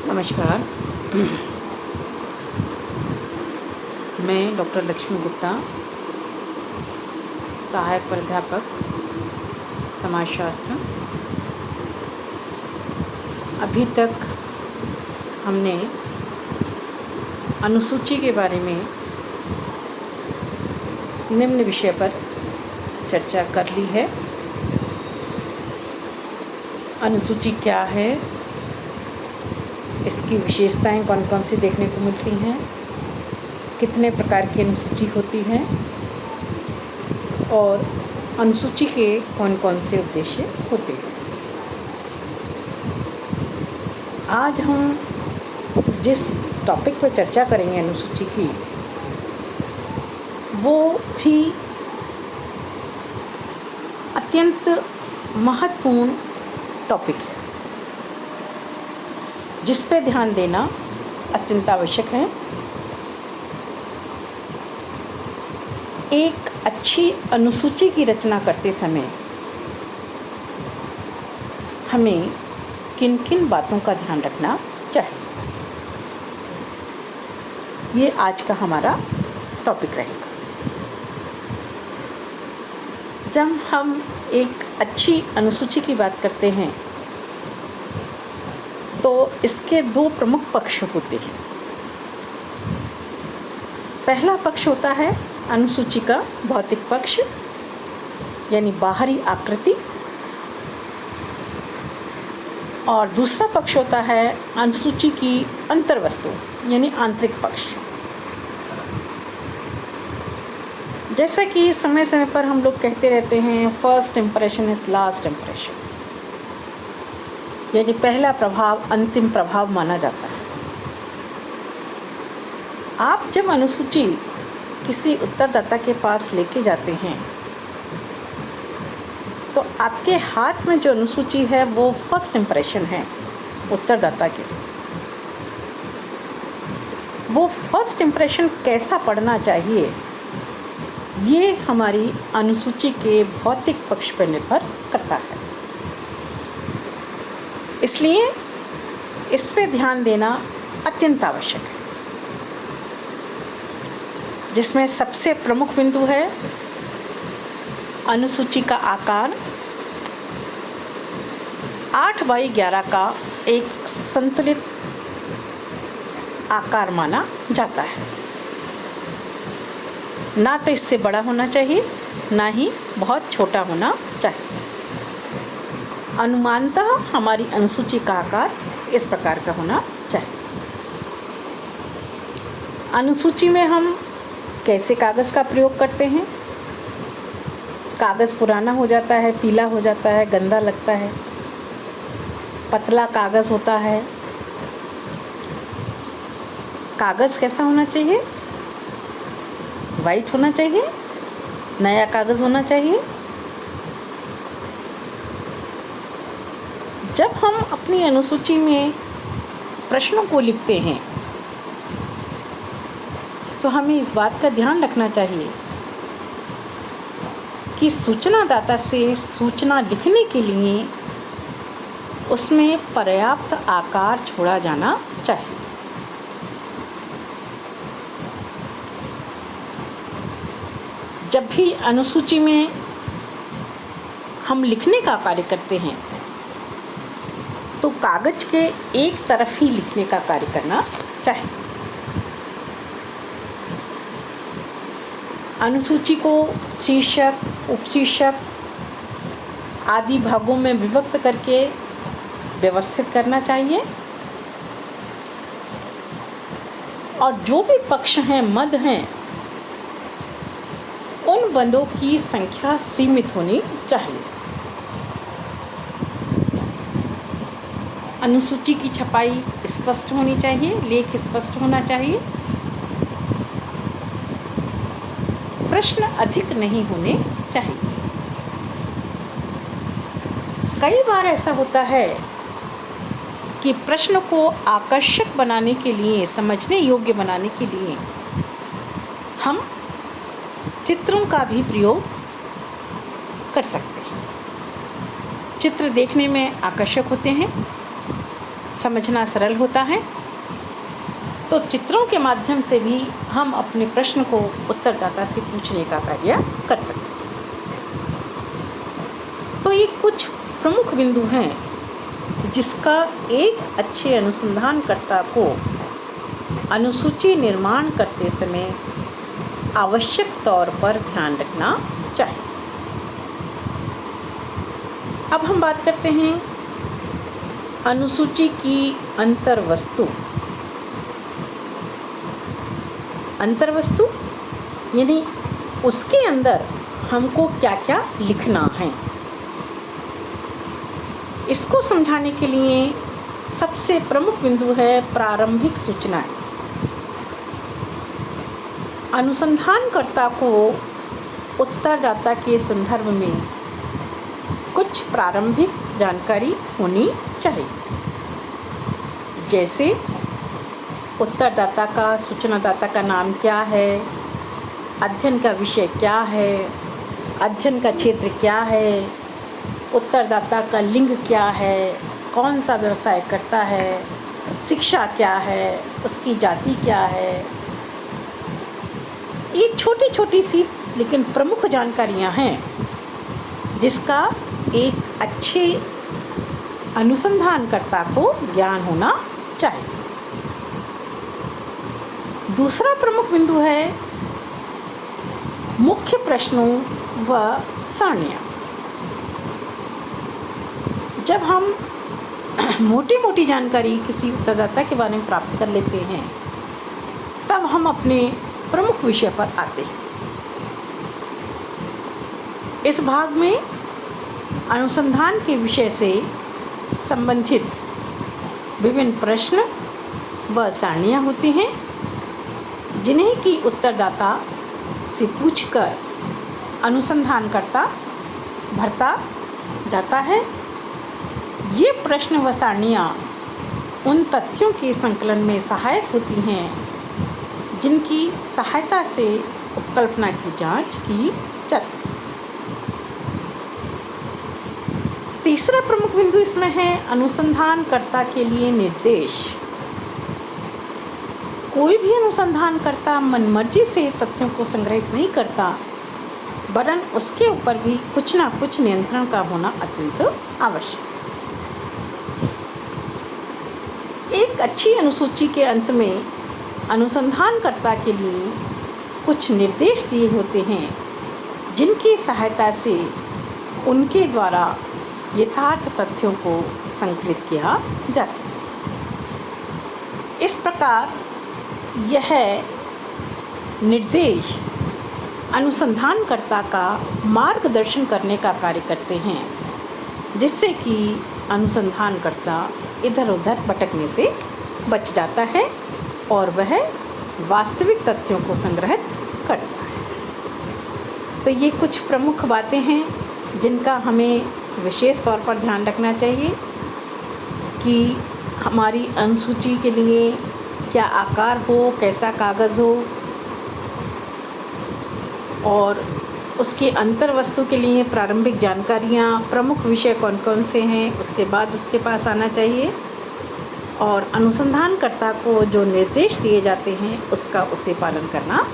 नमस्कार। मैं डॉक्टर लक्ष्मी गुप्ता, सहायक प्राध्यापक समाजशास्त्र। अभी तक हमने अनुसूची के बारे में निम्न विषय पर चर्चा कर ली है। अनुसूची क्या है, इसकी विशेषताएं कौन कौन सी देखने को मिलती हैं, कितने प्रकार की अनुसूची होती हैं और अनुसूची के कौन कौन से उद्देश्य होते हैं। आज हम जिस टॉपिक पर चर्चा करेंगे अनुसूची की, वो भी अत्यंत महत्वपूर्ण टॉपिक है, जिस पे ध्यान देना अत्यंत आवश्यक है। एक अच्छी अनुसूची की रचना करते समय हमें किन किन बातों का ध्यान रखना चाहिए, ये आज का हमारा टॉपिक रहेगा। जब हम एक अच्छी अनुसूची की बात करते हैं तो इसके दो प्रमुख पक्ष होते हैं। पहला पक्ष होता है अनुसूची का भौतिक पक्ष, यानी बाहरी आकृति, और दूसरा पक्ष होता है अनुसूची की अंतर्वस्तु, यानी आंतरिक पक्ष। जैसा कि समय समय पर हम लोग कहते रहते हैं, first impression is last impression, यानी पहला प्रभाव अंतिम प्रभाव माना जाता है। आप जब अनुसूची किसी उत्तरदाता के पास लेके जाते हैं तो आपके हाथ में जो अनुसूची है वो फर्स्ट इम्प्रेशन है उत्तरदाता के लिए। वो फर्स्ट इम्प्रेशन कैसा पड़ना चाहिए, ये हमारी अनुसूची के भौतिक पक्ष पर निर्भर करता है। इसलिए इस पे ध्यान देना अत्यंत आवश्यक है, जिसमें सबसे प्रमुख बिंदु है अनुसूची का आकार। 8x11 का एक संतुलित आकार माना जाता है। ना तो इससे बड़ा होना चाहिए, ना ही बहुत छोटा होना चाहिए। अनुमानतः हमारी अनुसूची का आकार इस प्रकार का होना चाहिए। अनुसूची में हम कैसे कागज़ का प्रयोग करते हैं? कागज़ पुराना हो जाता है, पीला हो जाता है, गंदा लगता है। पतला कागज़ होता है। कागज़ कैसा होना चाहिए? वाइट होना चाहिए, नया कागज़ होना चाहिए। जब हम अपनी अनुसूची में प्रश्नों को लिखते हैं तो हमें इस बात का ध्यान रखना चाहिए कि सूचनादाता से सूचना लिखने के लिए उसमें पर्याप्त आकार छोड़ा जाना चाहिए। जब भी अनुसूची में हम लिखने का कार्य करते हैं तो कागज के एक तरफ ही लिखने का कार्य करना चाहिए। अनुसूची को शीर्षक, उपशीर्षक आदि भागों में विभक्त करके व्यवस्थित करना चाहिए, और जो भी पक्ष हैं, मद हैं, उन बंदों की संख्या सीमित होनी चाहिए। अनुसूची की छपाई स्पष्ट होनी चाहिए, लेख स्पष्ट होना चाहिए। प्रश्न अधिक नहीं होने चाहिए। कई बार ऐसा होता है कि प्रश्न को आकर्षक बनाने के लिए, समझने योग्य बनाने के लिए हम चित्रों का भी प्रयोग कर सकते हैं। चित्र देखने में आकर्षक होते हैं, समझना सरल होता है, तो चित्रों के माध्यम से भी हम अपने प्रश्न को उत्तरदाता से पूछने का कार्य कर सकते हैं। तो ये कुछ प्रमुख बिंदु हैं जिसका एक अच्छे अनुसंधानकर्ता को अनुसूची निर्माण करते समय आवश्यक तौर पर ध्यान रखना चाहिए। अब हम बात करते हैं अनुसूची की अंतर्वस्तु। अंतर्वस्तु यानी उसके अंदर हमको क्या क्या लिखना है। इसको समझाने के लिए सबसे प्रमुख बिंदु है प्रारंभिक सूचनाएं। अनुसंधानकर्ता को उत्तरदाता के संदर्भ में कुछ प्रारंभिक जानकारी होनी चाहिए, जैसे उत्तरदाता का, सूचनादाता का नाम क्या है, अध्ययन का विषय क्या है, अध्ययन का क्षेत्र क्या है, उत्तरदाता का लिंग क्या है, कौन सा व्यवसाय करता है, शिक्षा क्या है, उसकी जाति क्या है। ये छोटी छोटी सी लेकिन प्रमुख जानकारियां हैं जिसका एक अच्छे अनुसंधानकर्ता को ज्ञान होना चाहिए। दूसरा प्रमुख बिंदु है मुख्य प्रश्नों व सारणियाँ। जब हम मोटी मोटी जानकारी किसी उत्तरदाता के बारे में प्राप्त कर लेते हैं, तब हम अपने प्रमुख विषय पर आते हैं। इस भाग में अनुसंधान के विषय से संबंधित विभिन्न प्रश्न व सारणियाँ होती हैं, जिन्हें कि उत्तरदाता से पूछकर अनुसंधानकर्ता भरता जाता है। ये प्रश्न व सारणियाँ उन तथ्यों के संकलन में सहायक होती हैं जिनकी सहायता से उपकल्पना की जांच की जाती है। तीसरा प्रमुख बिंदु इसमें है अनुसंधानकर्ता के लिए निर्देश। कोई भी अनुसंधानकर्ता मनमर्जी से तथ्यों को संग्रहित नहीं करता, वरन उसके ऊपर भी कुछ ना कुछ नियंत्रण का होना अत्यंत आवश्यक है। एक अच्छी अनुसूची के अंत में अनुसंधानकर्ता के लिए कुछ निर्देश दिए होते हैं, जिनकी सहायता से उनके द्वारा यथार्थ तथ्यों को संकलित किया जा सके। इस प्रकार यह निर्देश अनुसंधानकर्ता का मार्गदर्शन करने का कार्य करते हैं, जिससे कि अनुसंधानकर्ता इधर उधर भटकने से बच जाता है और वह वास्तविक तथ्यों को संग्रहित करता है। तो ये कुछ प्रमुख बातें हैं जिनका हमें विशेष तौर पर ध्यान रखना चाहिए कि हमारी अनुसूची के लिए क्या आकार हो, कैसा कागज़ हो, और उसके अंतर्वस्तु के लिए प्रारंभिक जानकारियाँ, प्रमुख विषय कौन कौन से हैं, उसके बाद उसके पास आना चाहिए। और अनुसंधानकर्ता को जो निर्देश दिए जाते हैं उसका उसे पालन करना